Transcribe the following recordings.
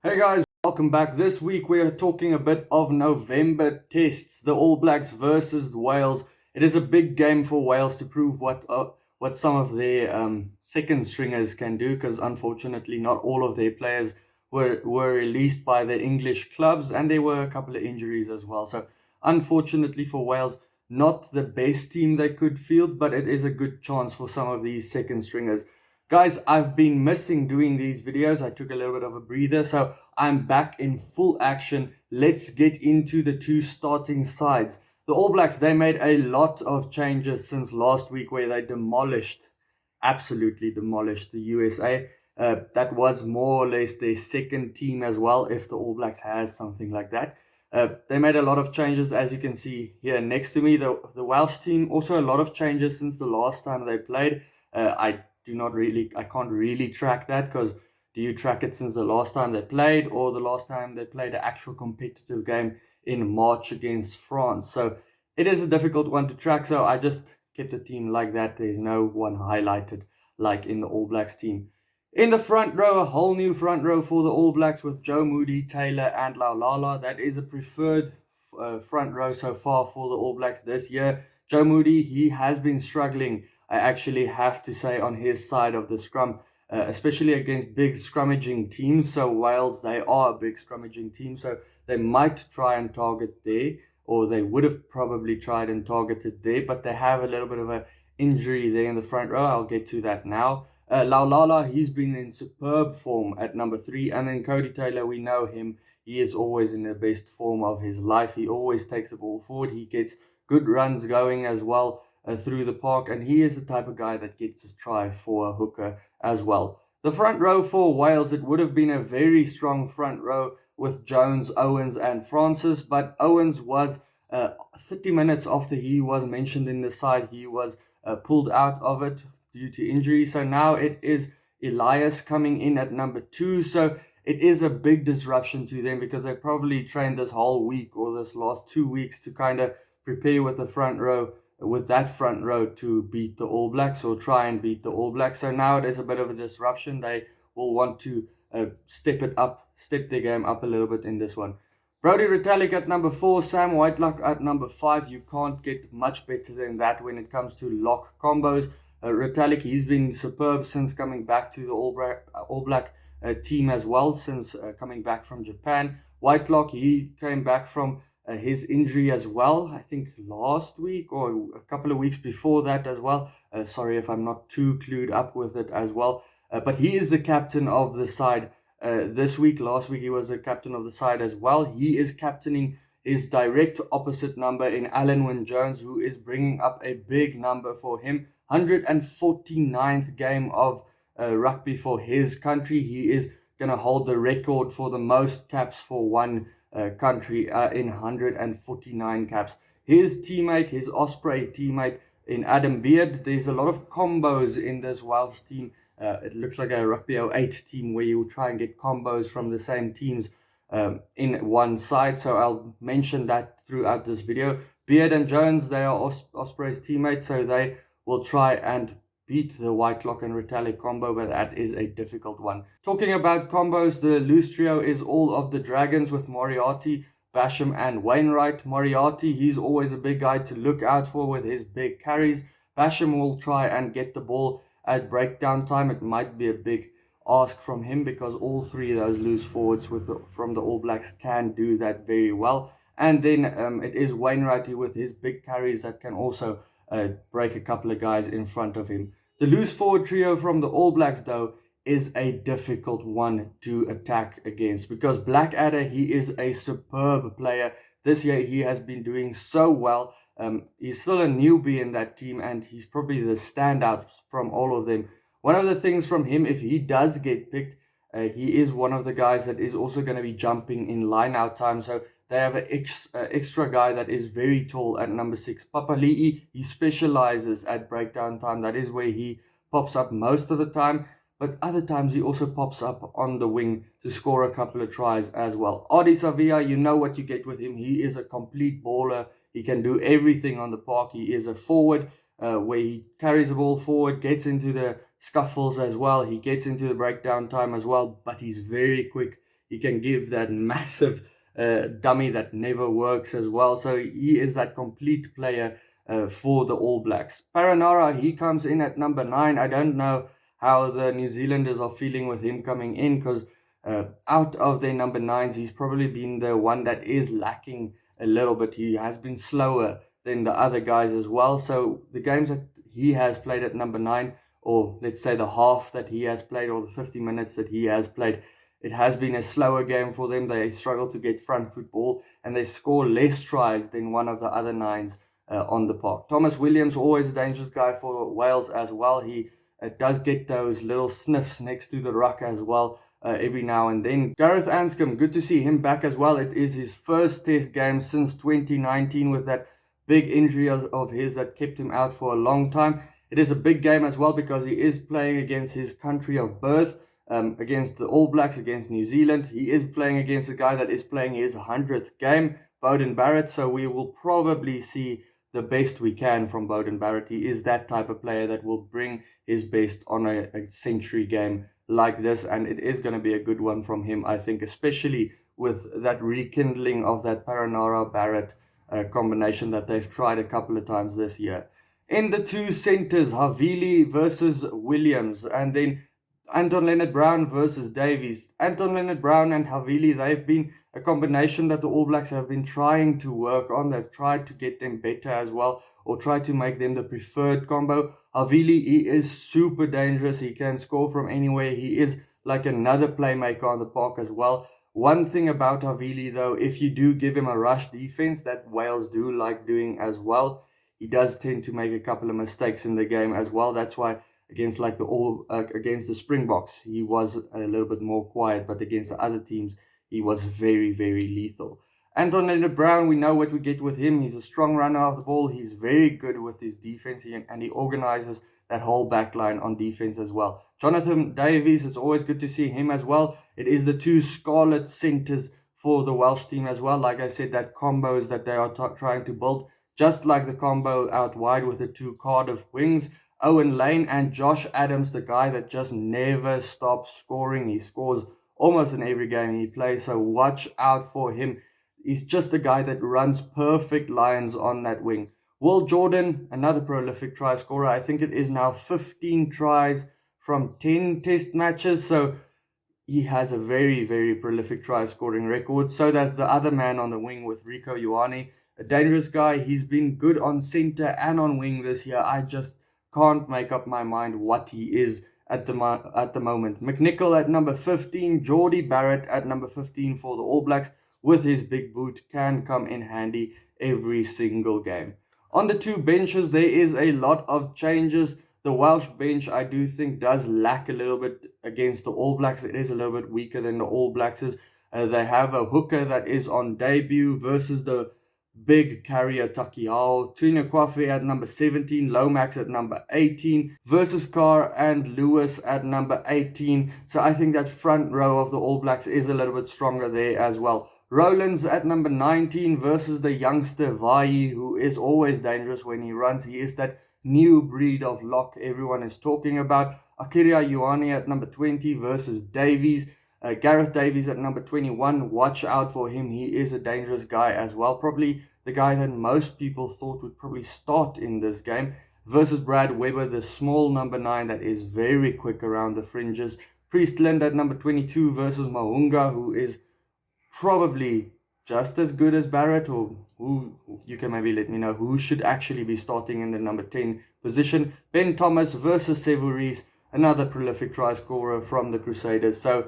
Hey guys, welcome back. This week we are talking a bit of November tests, the All Blacks versus Wales. It is a big game for Wales to prove what some of their second stringers can do, because unfortunately not all of their players were released by the English clubs, and there were a couple of injuries as well. So unfortunately for Wales, not the best team they could field, but it is a good chance for some of these second stringers. Guys, I've been missing doing these videos. I took a little bit of a breather, so I'm back in full action. Let's get into the two starting sides. The All Blacks, they made a lot of changes since last week, where they absolutely demolished the USA. That was more or less their second team as well, if the All Blacks has something like that. They made a lot of changes, as you can see here next to me. The Welsh team, also a lot of changes since the last time they played. I can't really track that, because do you track it since the last time they played, or the last time they played an actual competitive game in March against France? So it is a difficult one to track, so I just kept the team like that. There's no one highlighted like in the All Blacks team. In the front row, a whole new front row for the All Blacks with Joe Moody, Taylor and Laulala. That is a preferred front row so far for the All Blacks this year. Joe Moody, he has been struggling, I actually have to say, on his side of the scrum, especially against big scrummaging teams. So Wales, they are a big scrummaging team, so they might try and target there, or they would have probably tried and targeted there, but they have a little bit of an injury there in the front row. I'll get to that now. Laulala, he's been in superb form at number 3, and then Cody Taylor, we know him. He is always in the best form of his life. He always takes the ball forward. He gets good runs going as well through the park, and he is the type of guy that gets a try for a hooker as well. The front row for Wales, it would have been a very strong front row with Jones, Owens and Francis, but Owens was 30 minutes after he was mentioned in the side, he was pulled out of it due to injury. So now it is Elias coming in at number 2. So it is a big disruption to them, because they probably trained this whole week or this last 2 weeks to kind of prepare with the front row, with that front row, to beat the All Blacks, or try and beat the All Blacks. So now it is a bit of a disruption. They will want to step their game up a little bit in this one. Brodie Retallick at number 4, Sam Whitelock at number 5. You can't get much better than that when it comes to lock combos. Retallick, he's been superb since coming back to the All Black team as well, since coming back from Japan. Whitelock, he came back from his injury as well, I think last week or a couple of weeks before that as well. Sorry if I'm not too clued up with it as well. But he is the captain of the side this week. Last week he was the captain of the side as well. He is captaining his direct opposite number in Alan Wynne-Jones, who is bringing up a big number for him. 149th game of rugby for his country. He is going to hold the record for the most caps for one country in 149 caps. His teammate, his Osprey teammate in Adam Beard, there's a lot of combos in this Welsh team. It looks like a Rugby 08 team where you try and get combos from the same teams in one side. So I'll mention that throughout this video. Beard and Jones, they are Osprey's teammates, so they will try and beat the Whitelock and Retallick combo, but that is a difficult one. Talking about combos, the loose trio is all of the Dragons with Moriarty, Basham and Wainwright. Moriarty, he's always a big guy to look out for with his big carries. Basham will try and get the ball at breakdown time. It might be a big ask from him, because all 3 of those loose forwards from the All Blacks can do that very well. And then it is Wainwright with his big carries that can also break a couple of guys in front of him. The loose forward trio from the All Blacks, though, is a difficult one to attack against, because Blackadder, he is a superb player. This year he has been doing so well. He's still a newbie in that team, and he's probably the standout from all of them. One of the things from him, if he does get picked, he is one of the guys that is also going to be jumping in line-out time. So they have an extra guy that is very tall at number 6. Papali'i, he specializes at breakdown time. That is where he pops up most of the time. But other times he also pops up on the wing to score a couple of tries as well. Adi Savia, you know what you get with him. He is a complete baller. He can do everything on the park. He is a forward where he carries the ball forward, gets into the scuffles as well. He gets into the breakdown time as well, but he's very quick. He can give that massive dummy that never works as well. So he is that complete player for the All Blacks. Paranara, he comes in at number 9. I don't know how the New Zealanders are feeling with him coming in, because out of their number 9s, he's probably been the one that is lacking a little bit. He has been slower than the other guys as well. So the games that he has played at number 9, or let's say the half that he has played, or the 50 minutes that he has played, it has been a slower game for them. They struggle to get front football, and they score less tries than one of the other 9s on the park. Thomas Williams, always a dangerous guy for Wales as well. He does get those little sniffs next to the ruck as well every now and then. Gareth Anscombe, good to see him back as well. It is his first test game since 2019 with that big injury of his that kept him out for a long time. It is a big game as well because he is playing against his country of birth, against the All Blacks, against New Zealand. He is playing against a guy that is playing his 100th game, Beauden Barrett, so we will probably see the best we can from Beauden Barrett. He is that type of player that will bring his best on a century game like this, and it is going to be a good one from him, I think, especially with that rekindling of that Paranara-Barrett combination that they've tried a couple of times this year. In the two centres, Havili versus Williams, and then Anton Leonard-Brown versus Davies. Anton Leonard-Brown and Havili, they've been a combination that the All Blacks have been trying to work on. They've tried to get them better as well, or try to make them the preferred combo. Havili, he is super dangerous. He can score from anywhere. He is like another playmaker on the park as well. One thing about Havili, though, if you do give him a rush defense, that Wales do like doing as well, he does tend to make a couple of mistakes in the game as well. That's why against like against the Springboks, he was a little bit more quiet, but against the other teams, he was very, very lethal. Anton Leonard-Brown, we know what we get with him. He's a strong runner of the ball. He's very good with his defense, and he organizes that whole back line on defense as well. Jonathan Davies, it's always good to see him as well. It is the two scarlet centers for the Welsh team as well. Like I said, that combos that they are trying to build, just like the combo out wide with the two Cardiff wings. Owen Lane and Josh Adams, the guy that just never stops scoring. He scores almost in every game he plays, so watch out for him. He's just a guy that runs perfect lines on that wing. Will Jordan, another prolific try scorer. I think it is now 15 tries from 10 test matches. So he has a very, very prolific try scoring record. So does the other man on the wing with Rico Ioane. A dangerous guy. He's been good on center and on wing this year. I just can't make up my mind what he is at the moment. McNichol at number 15. Geordie Barrett at number 15 for the All Blacks, with his big boot, can come in handy every single game. On the two benches, there is a lot of changes. The Welsh bench, I do think, does lack a little bit against the All Blacks. It is a little bit weaker than the All Blacks. They have a hooker that is on debut versus the big carrier Takiao. Tuna Kwafe at number 17, Lomax at number 18, versus Carr and Lewis at number 18. So I think that front row of the All Blacks is a little bit stronger there as well. Rowlands at number 19 versus the youngster Vai, who is always dangerous when he runs. He is that new breed of lock everyone is talking about. Akira Ioane at number 20 versus Davies. Gareth Davies at number 21. Watch out for him. He is a dangerous guy as well. Probably the guy that most people thought would probably start in this game. Versus Brad Weber, the small number 9 that is very quick around the fringes. Priestland at number 22 versus Mahunga, who is probably just as good as Barrett, or who you can maybe let me know who should actually be starting in the number 10 position. Ben Thomas versus Severies, another prolific try scorer from the Crusaders. So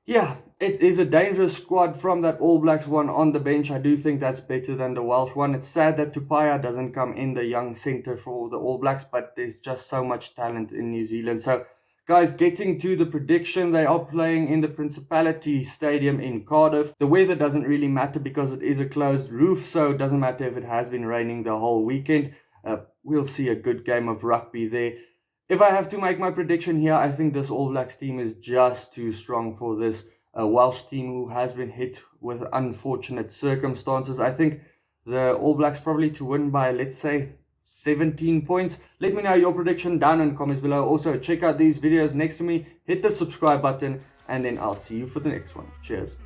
yeah, it is a dangerous squad from that All Blacks one on the bench. I do think that's better than the Welsh one. It's sad that Tupaia doesn't come in, the young centre for the All Blacks, but there's just so much talent in New Zealand. So guys, getting to the prediction, they are playing in the Principality Stadium in Cardiff. The weather doesn't really matter because it is a closed roof, so it doesn't matter if it has been raining the whole weekend. We'll see a good game of rugby there. If I have to make my prediction here, I think this All Blacks team is just too strong for this Welsh team, who has been hit with unfortunate circumstances. I think the All Blacks probably to win by, let's say, 17 points. Let me know your prediction down in the comments below. Also, check out these videos next to me. Hit the subscribe button and then I'll see you for the next one. Cheers.